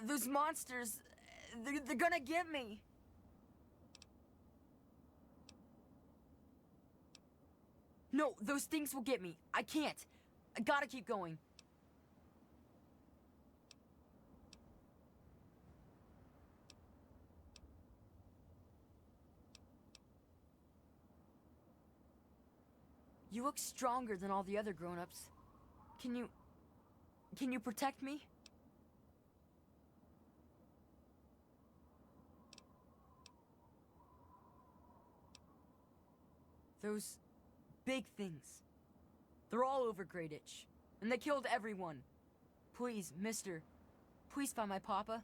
Those monsters, they're gonna get me. No, those things will get me. I can't. I gotta keep going. You look stronger than all the other grown-ups. Can you protect me? Those big things. They're all over Grayditch, and they killed everyone. Please, mister, please find my papa.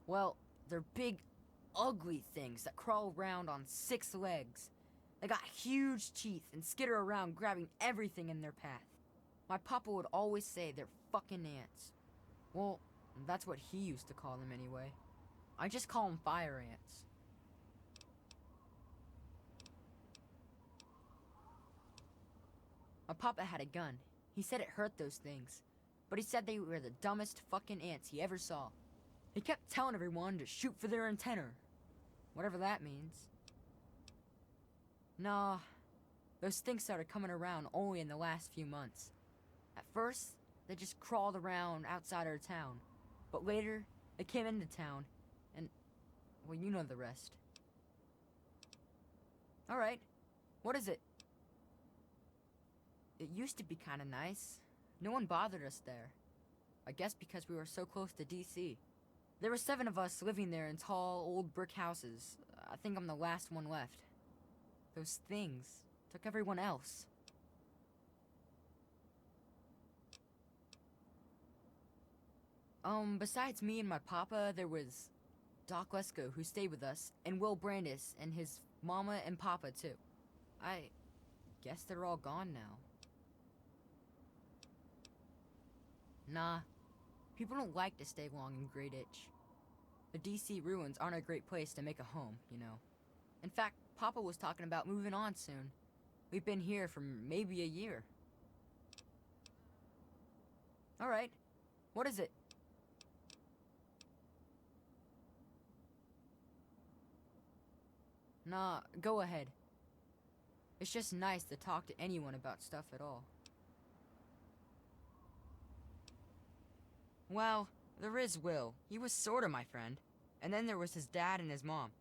Well, they're big, ugly things that crawl around on 6 legs. They got huge teeth and skitter around grabbing everything in their path. My papa would always say they're fucking ants. Well, that's what he used to call them anyway. I just call them fire ants. My papa had a gun. He said it hurt those things. But he said they were the dumbest fucking ants he ever saw. He kept telling everyone to shoot for their antenna. Whatever that means. Nah, those things started coming around only in the last few months. At first, they just crawled around outside our town. But later, they came into town, and, well, you know the rest. Alright, what is it? It used to be kinda nice. No one bothered us there. I guess because we were so close to DC. There were 7 of us living there in tall, old brick houses. I think I'm the last one left. Those things took everyone else. Besides me and my papa, there was Doc Lesko, who stayed with us, and Will Brandis and his mama and papa, too. I guess they're all gone now. Nah, people don't like to stay long in Grayditch. The DC ruins aren't a great place to make a home, you know. In fact, Papa was talking about moving on soon. We've been here for maybe a year. Alright, what is it? Nah, go ahead. It's just nice to talk to anyone about stuff at all. Well, there is Will. He was sorta my friend. And then there was his dad and his mom.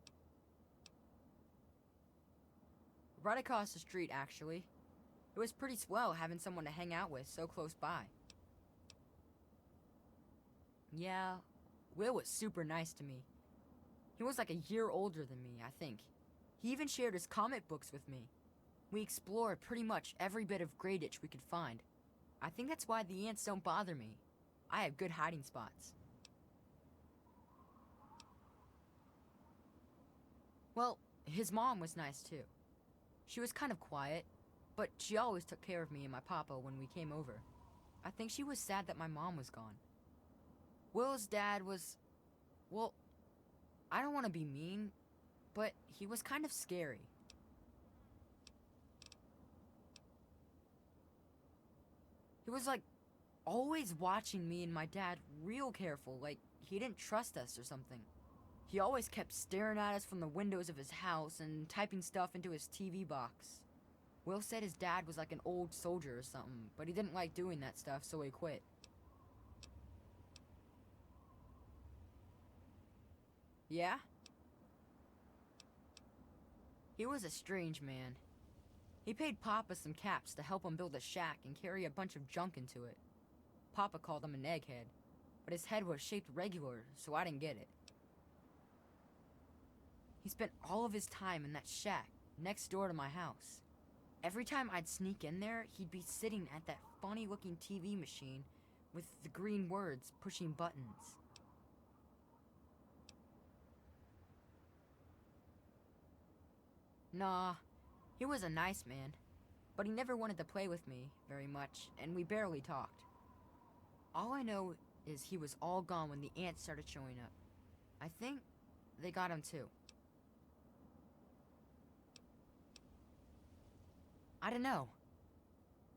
Right across the street, actually. It was pretty swell having someone to hang out with so close by. Yeah, Will was super nice to me. He was like a year older than me, I think. He even shared his comic books with me. We explored pretty much every bit of Grayditch we could find. I think that's why the ants don't bother me. I have good hiding spots. Well, his mom was nice too. She was kind of quiet, but she always took care of me and my papa when we came over. I think she was sad that my mom was gone. Will's dad was... well, I don't want to be mean, but he was kind of scary. He was like, always watching me and my dad real careful, like he didn't trust us or something. He always kept staring at us from the windows of his house and typing stuff into his TV box. Will said his dad was like an old soldier or something, but he didn't like doing that stuff, so he quit. Yeah? He was a strange man. He paid Papa some caps to help him build a shack and carry a bunch of junk into it. Papa called him an egghead, but his head was shaped regular, so I didn't get it. He spent all of his time in that shack next door to my house. Every time I'd sneak in there, he'd be sitting at that funny-looking TV machine with the green words pushing buttons. Nah, he was a nice man, but he never wanted to play with me very much, and we barely talked. All I know is he was all gone when the ants started showing up. I think they got him too. I don't know.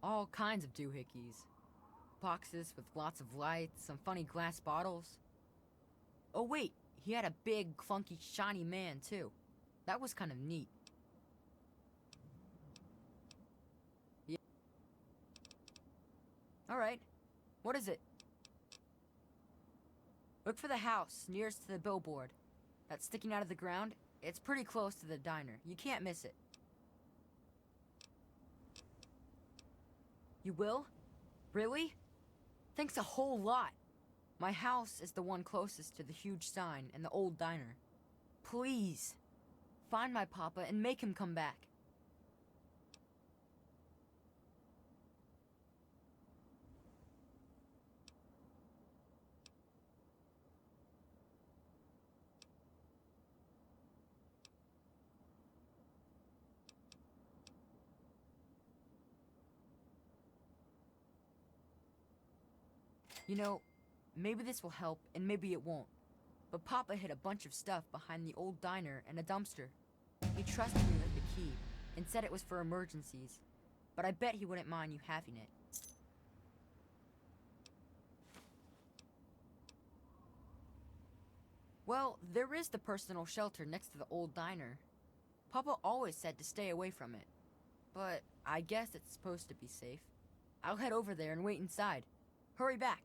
All kinds of doohickeys. Boxes with lots of lights, some funny glass bottles. Oh wait, he had a big, clunky, shiny man too. That was kind of neat. Yeah. Alright, what is it? Look for the house nearest to the billboard. That's sticking out of the ground. It's pretty close to the diner. You can't miss it. You will? Really? Thanks a whole lot. My house is the one closest to the huge sign and the old diner. Please, find my papa and make him come back. You know, maybe this will help and maybe it won't. But Papa hid a bunch of stuff behind the old diner and a dumpster. He trusted me with the key and said it was for emergencies. But I bet he wouldn't mind you having it. Well, there is the personal shelter next to the old diner. Papa always said to stay away from it. But I guess it's supposed to be safe. I'll head over there and wait inside. Hurry back.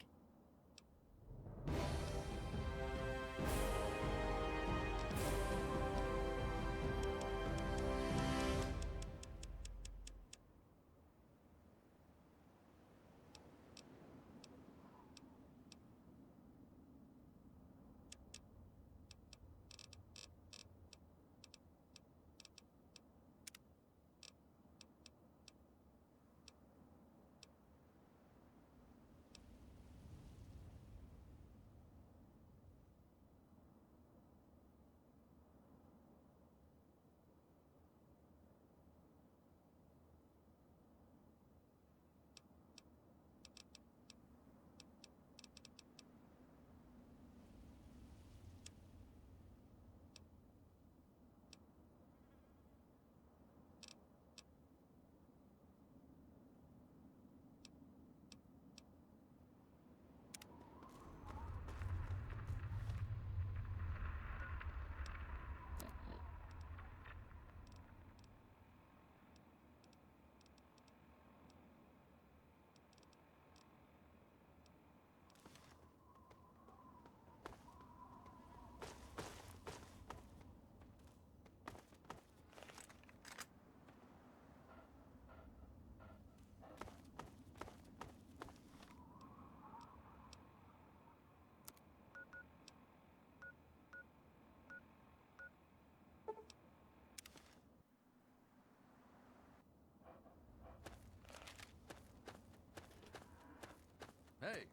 Hey.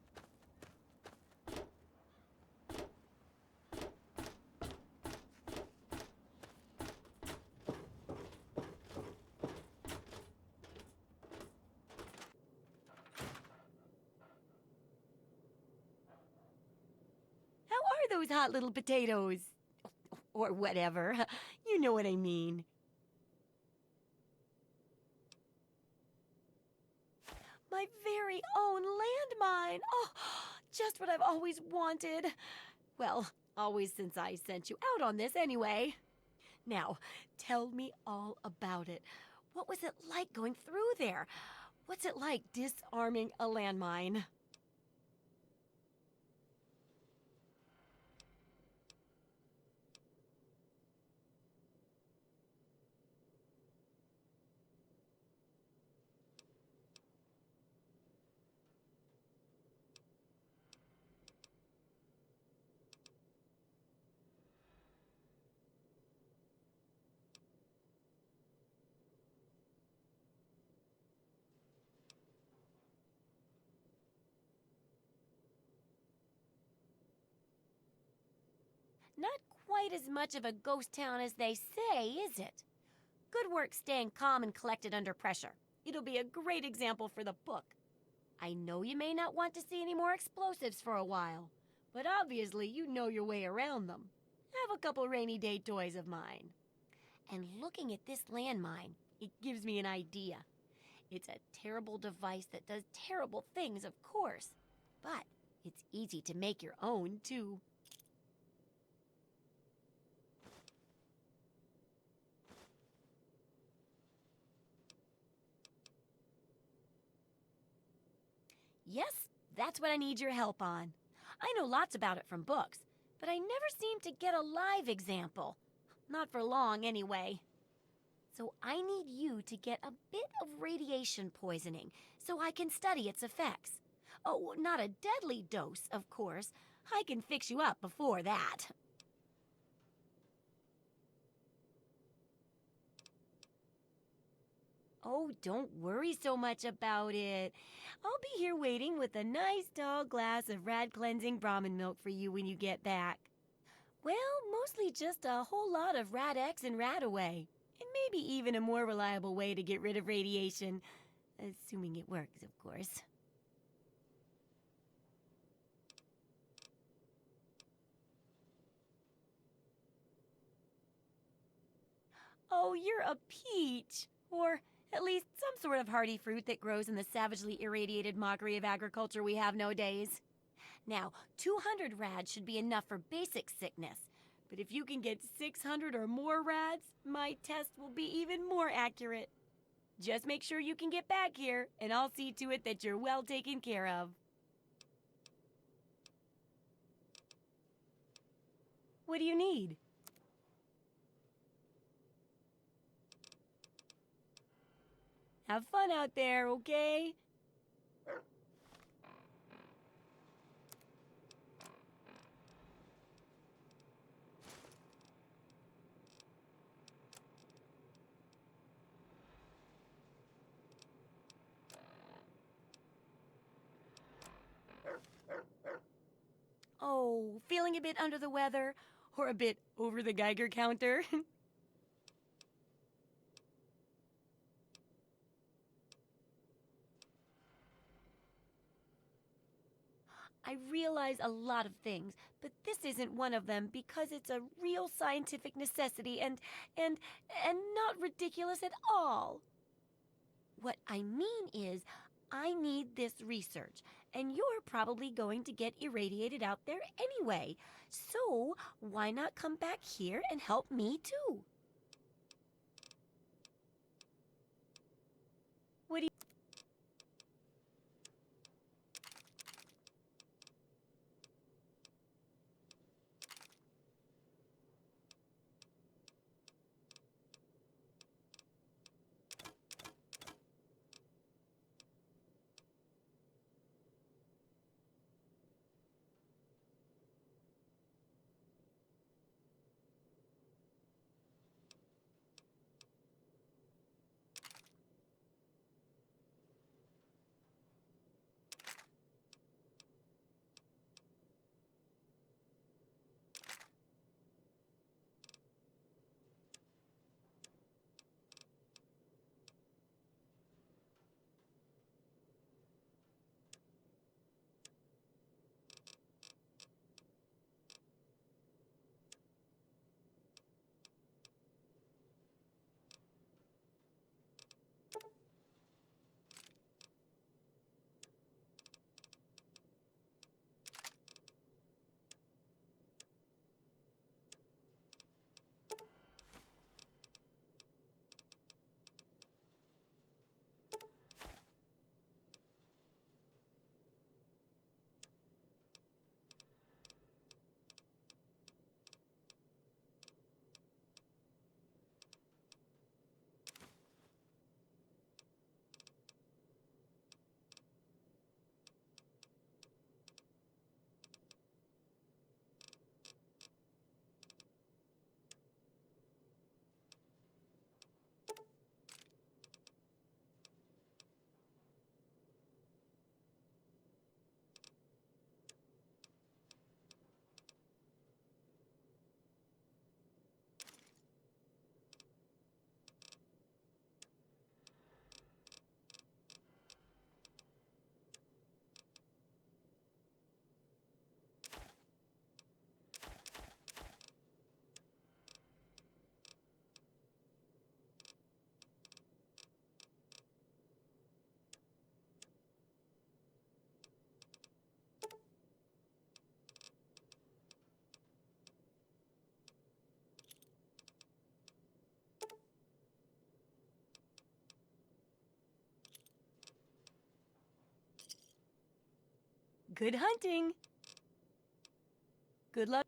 How are those hot little potatoes? Or whatever. You know what I mean. My very own landmine. Oh, just what I've always wanted. Well, always since I sent you out on this anyway. Now, tell me all about it. What was it like going through there? What's it like disarming a landmine? Not quite as much of a ghost town as they say, is it? Good work staying calm and collected under pressure. It'll be a great example for the book. I know you may not want to see any more explosives for a while, but obviously you know your way around them. Have a couple rainy day toys of mine. And looking at this landmine, it gives me an idea. It's a terrible device that does terrible things, of course. But it's easy to make your own, too. Yes, that's what I need your help on. I know lots about it from books, but I never seem to get a live example. Not for long, anyway. So I need you to get a bit of radiation poisoning so I can study its effects. Oh, not a deadly dose, of course. I can fix you up before that. Oh, don't worry so much about it. I'll be here waiting with a nice tall glass of rad-cleansing Brahmin milk for you when you get back. Well, mostly just a whole lot of Rad-X and Rad-Away. And maybe even a more reliable way to get rid of radiation. Assuming it works, of course. Oh, you're a peach. Or at least some sort of hardy fruit that grows in the savagely irradiated mockery of agriculture we have nowadays. Now, 200 rads should be enough for basic sickness. But if you can get 600 or more rads, my test will be even more accurate. Just make sure you can get back here, and I'll see to it that you're well taken care of. What do you need? Have fun out there, okay? Oh, feeling a bit under the weather? Or a bit over the Geiger counter? I realize a lot of things, but this isn't one of them because it's a real scientific necessity and not ridiculous at all. What I mean is, I need this research, and you're probably going to get irradiated out there anyway. So, why not come back here and help me too? What do you... Good hunting. Good luck.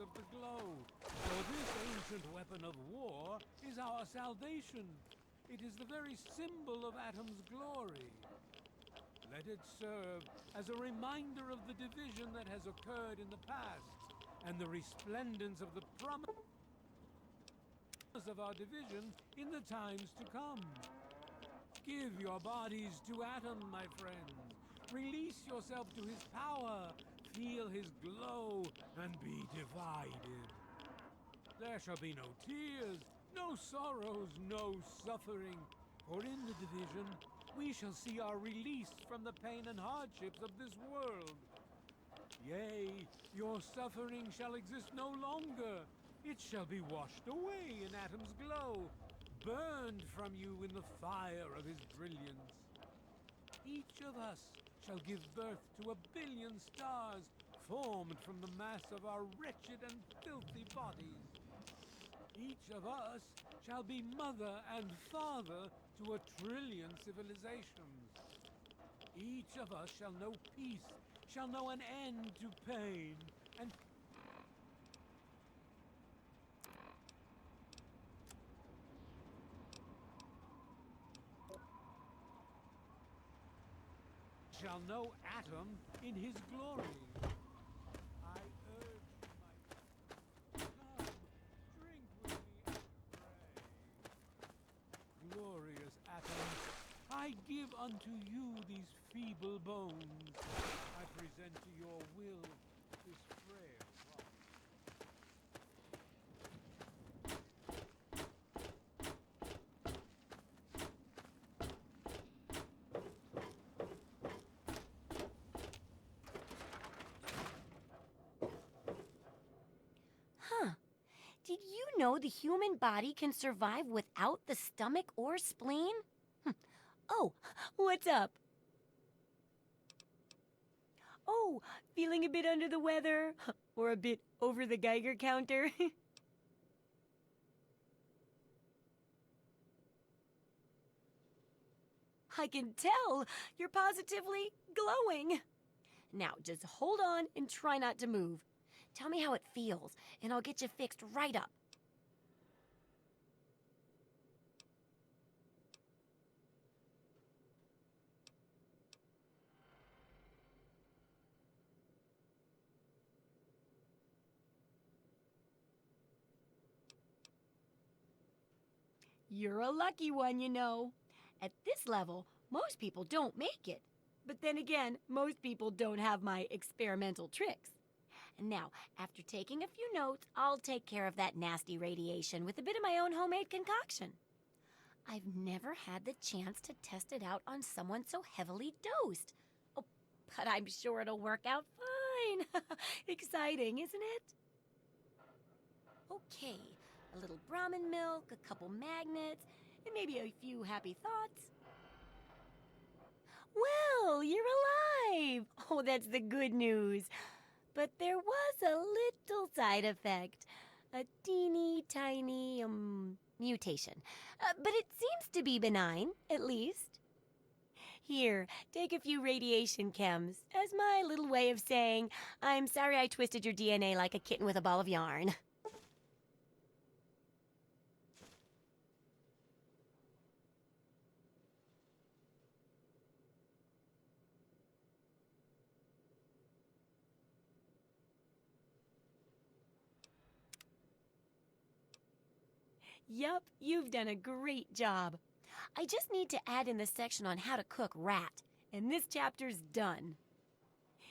Of the glow, for this ancient weapon of war is our salvation. It is the very symbol of Atom's glory. Let it serve as a reminder of the division that has occurred in the past, and the resplendence of the promise of our division in the times to come. Give your bodies to Atom, my friends. Release yourself to his power. Feel his glow and be divided. There shall be no tears, no sorrows, no suffering. For in the division, we shall see our release from the pain and hardships of this world. Yea, your suffering shall exist no longer. It shall be washed away in Atom's glow, burned from you in the fire of his brilliance. Each of us shall give birth to 1 billion stars formed from the mass of our wretched and filthy bodies. Each of us shall be mother and father to 1 trillion civilizations. Each of us shall know peace, shall know an end to pain, and shall know Atom in his glory. I urge you, my come, drink with me and pray. Glorious Atom, I give unto you these feeble bones. I present to your will this frail body. Did you know the human body can survive without the stomach or spleen? Oh, what's up? Oh, feeling a bit under the weather? Or a bit over the Geiger counter? I can tell you're positively glowing. Now, just hold on and try not to move. Tell me how it feels, and I'll get you fixed right up. You're a lucky one, you know. At this level, most people don't make it. But then again, most people don't have my experimental tricks. And now, after taking a few notes, I'll take care of that nasty radiation with a bit of my own homemade concoction. I've never had the chance to test it out on someone so heavily dosed. Oh, but I'm sure it'll work out fine. Exciting, isn't it? Okay, a little Brahmin milk, a couple magnets, and maybe a few happy thoughts. Well, you're alive! Oh, that's the good news. But there was a little side effect. A teeny tiny, mutation. But it seems to be benign, at least. Here, take a few radiation chems as my little way of saying, I'm sorry I twisted your DNA like a kitten with a ball of yarn. Yup, you've done a great job. I just need to add in the section on how to cook rat, and this chapter's done.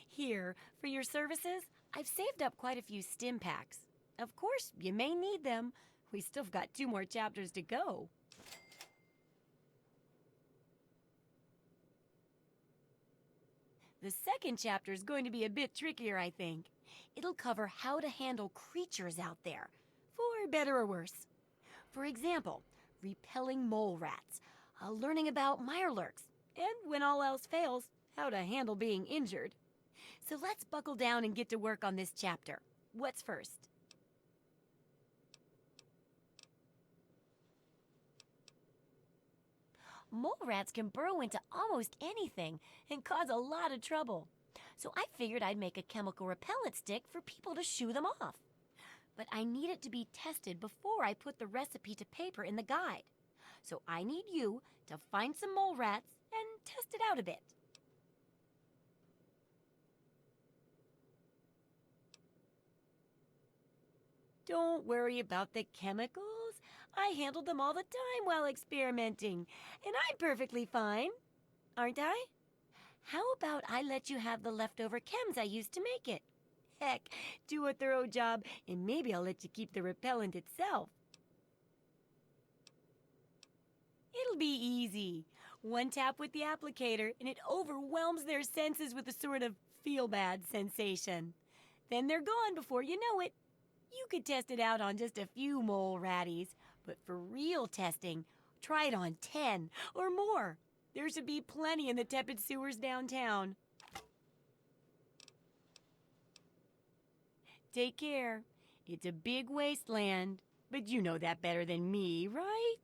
Here, for your services, I've saved up quite a few stim packs. Of course, you may need them. We still got 2 more chapters to go. The second chapter is going to be a bit trickier, I think. It'll cover how to handle creatures out there, for better or worse. For example, repelling mole rats, learning about mirelurks, and when all else fails, how to handle being injured. So let's buckle down and get to work on this chapter. What's first? Mole rats can burrow into almost anything and cause a lot of trouble. So I figured I'd make a chemical repellent stick for people to shoo them off. But I need it to be tested before I put the recipe to paper in the guide. So I need you to find some mole rats and test it out a bit. Don't worry about the chemicals. I handled them all the time while experimenting, and I'm perfectly fine, aren't I? How about I let you have the leftover chems I used to make it? Heck, do a thorough job, and maybe I'll let you keep the repellent itself. It'll be easy. 1 tap with the applicator, and it overwhelms their senses with a sort of feel-bad sensation. Then they're gone before you know it. You could test it out on just a few mole ratties, but for real testing, try it on 10 or more. There should be plenty in the tepid sewers downtown. Take care. It's a big wasteland, but you know that better than me, right?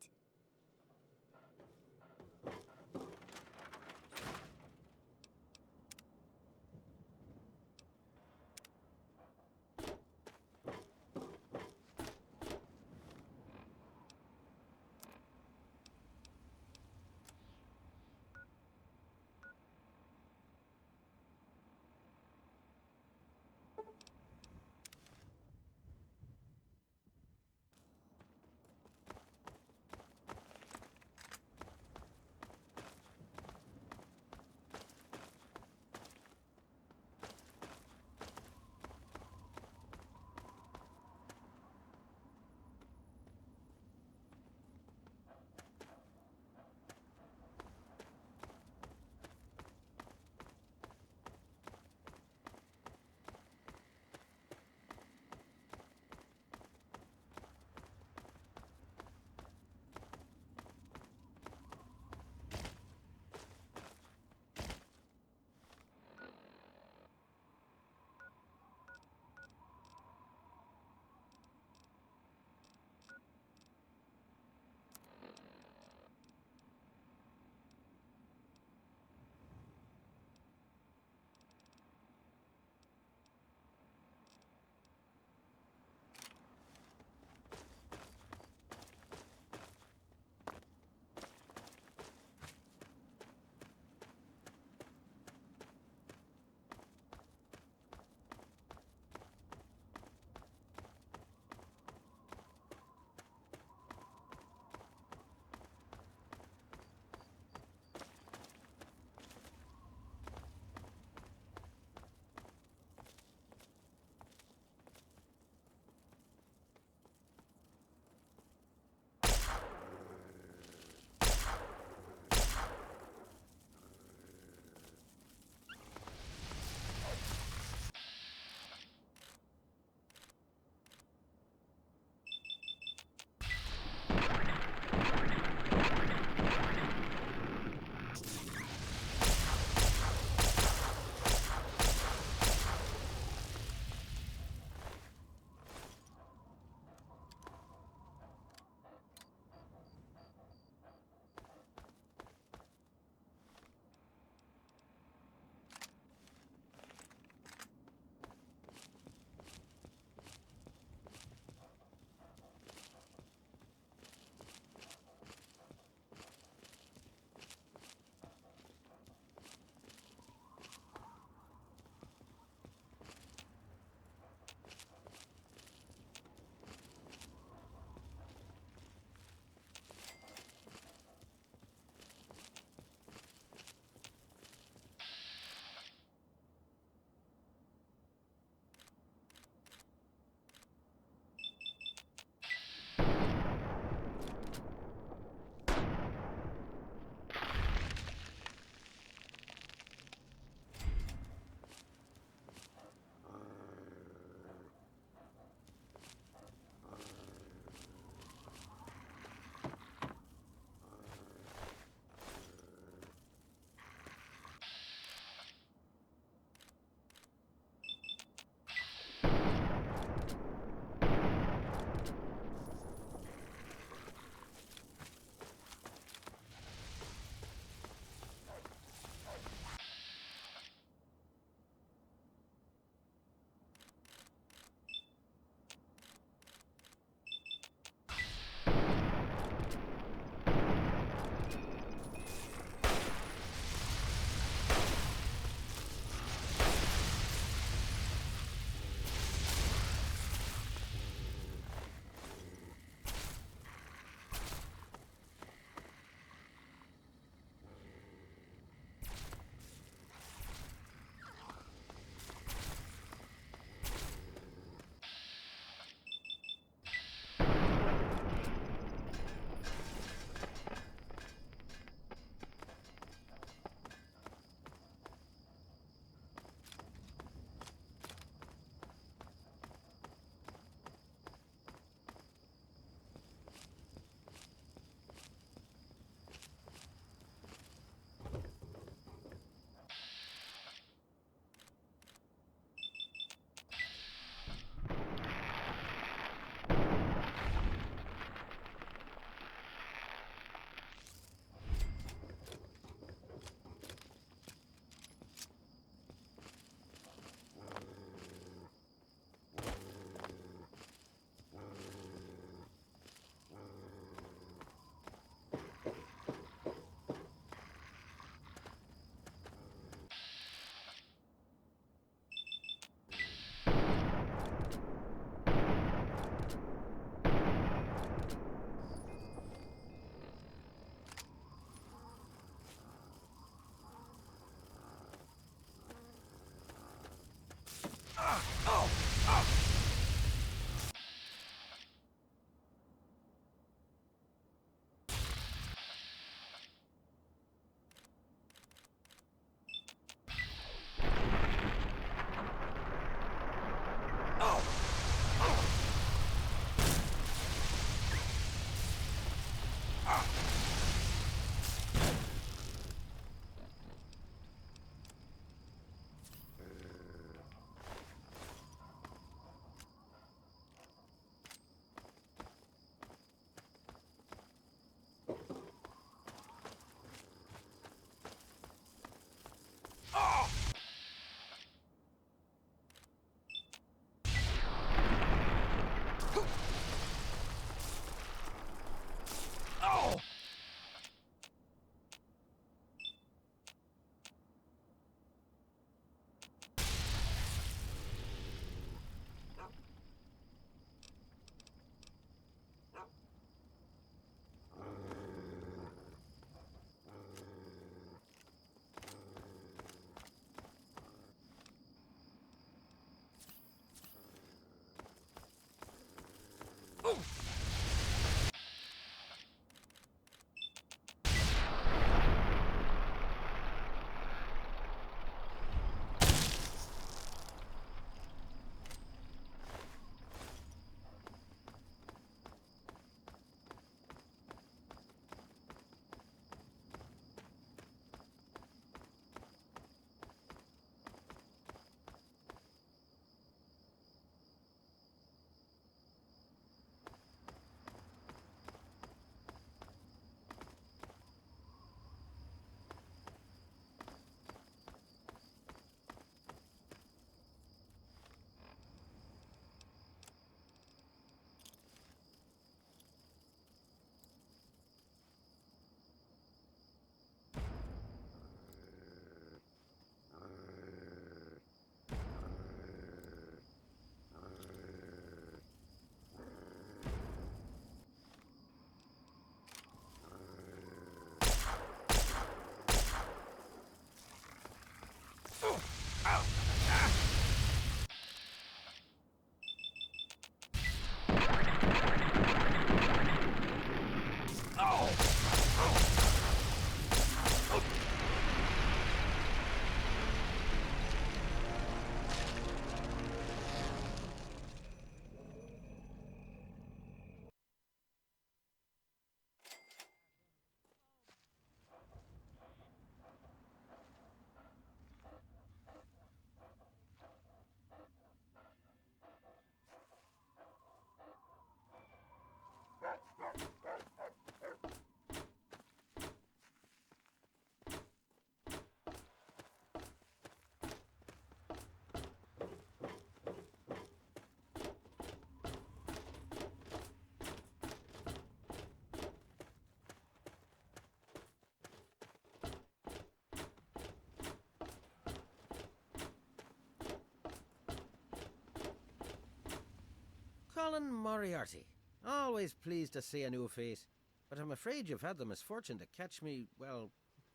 Alan Moriarty. Always pleased to see a new face. But I'm afraid you've had the misfortune to catch me, well,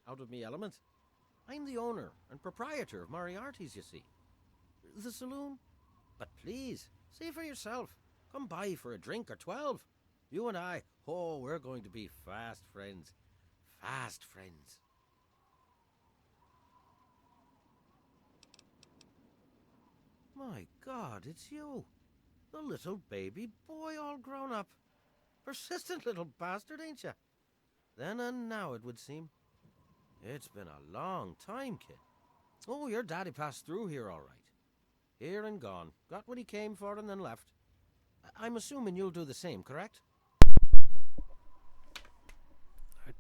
out of me element. I'm the owner and proprietor of Moriarty's, you see. The saloon? But please, see for yourself. Come by for a drink or 12. You and I, oh, we're going to be fast friends. Fast friends. My God, it's you. The little baby boy all grown up. Persistent little bastard, ain't you? Then and now, it would seem. It's been a long time, kid. Oh, your daddy passed through here all right. Here and gone. Got what he came for and then left. I'm assuming you'll do the same, correct? I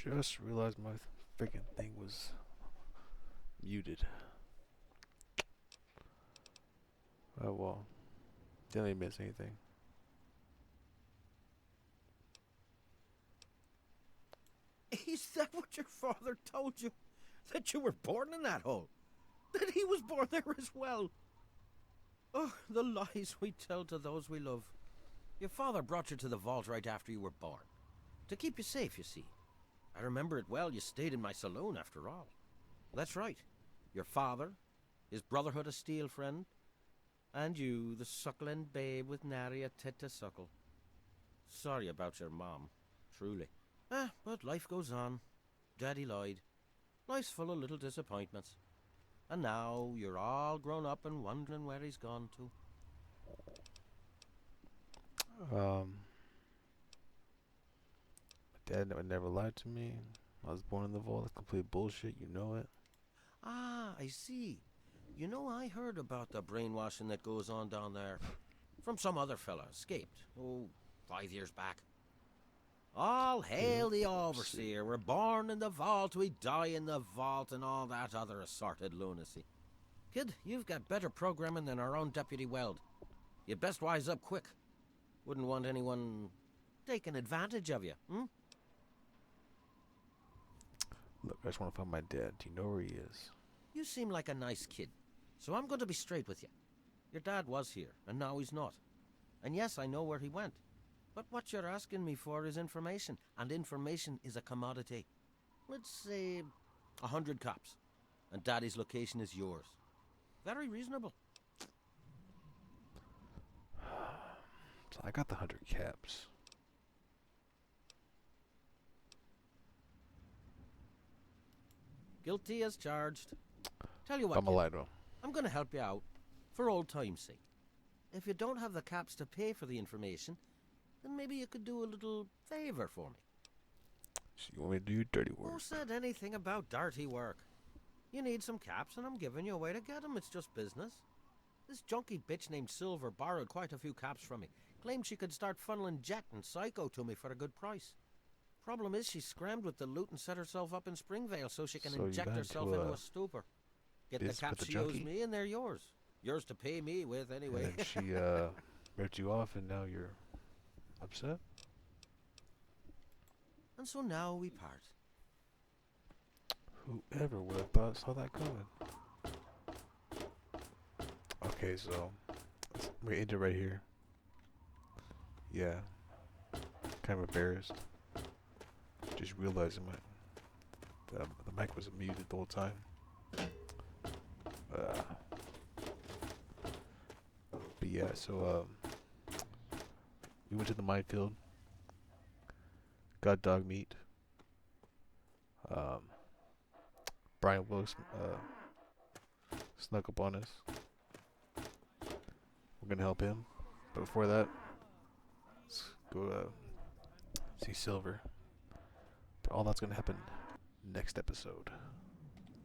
just realized my freaking thing was muted. Oh well. Didn't miss anything. Is that what your father told you? That you were born in that hole? That he was born there as well? Oh, the lies we tell to those we love. Your father brought you to the vault right after you were born. To keep you safe, you see. I remember it well, you stayed in my saloon after all. That's right. Your father, his Brotherhood of Steel friend, and you, the suckling babe with nary a tit to suckle. Sorry about your mom, truly. But life goes on. Daddy lied. Life's full of little disappointments. And now you're all grown up and wondering where he's gone to. My dad never lied to me. I was born in the vault. That's complete bullshit. You know it. Ah, I see. You know, I heard about the brainwashing that goes on down there. From some other fella, escaped. 5 years back. All hail the overseer. We're born in the vault, we die in the vault, and all that other assorted lunacy. Kid, you've got better programming than our own Deputy Weld. You'd best wise up quick. Wouldn't want anyone taking advantage of you, Look, I just want to find my dad. Do you know where he is? You seem like a nice kid, so I'm going to be straight with you. Your dad was here, and now he's not. And yes, I know where he went. But what you're asking me for is information, and information is a commodity. Let's say 100 cops, and Daddy's location is yours. Very reasonable. So I got the 100 caps. Guilty as charged. Tell you what, I'm a lie to him. I'm going to help you out, for old time's sake. If you don't have the caps to pay for the information, then maybe you could do a little favor for me. So you want me to do dirty work? Who said anything about dirty work? You need some caps, and I'm giving you a way to get them. It's just business. This junkie bitch named Silver borrowed quite a few caps from me. Claimed she could start funneling Jet and Psycho to me for a good price. Problem is, she scrammed with the loot and set herself up in Springvale so she can So you inject got herself into into a a stupor. Get the biz with caps the she owes junkie? me, and they're yours. Yours to pay me with, anyway. And then she ripped you off, and now you're upset? And so now we part. Whoever would have thought saw that coming? Okay, so we end it right here. Yeah, kind of embarrassed. Just realizing the mic was muted the whole time. But yeah, so we went to the minefield. Got dog meat. Bryan Wilks snuck up on us. We're gonna help him, but before that, let's go see Silver. But all that's gonna happen next episode.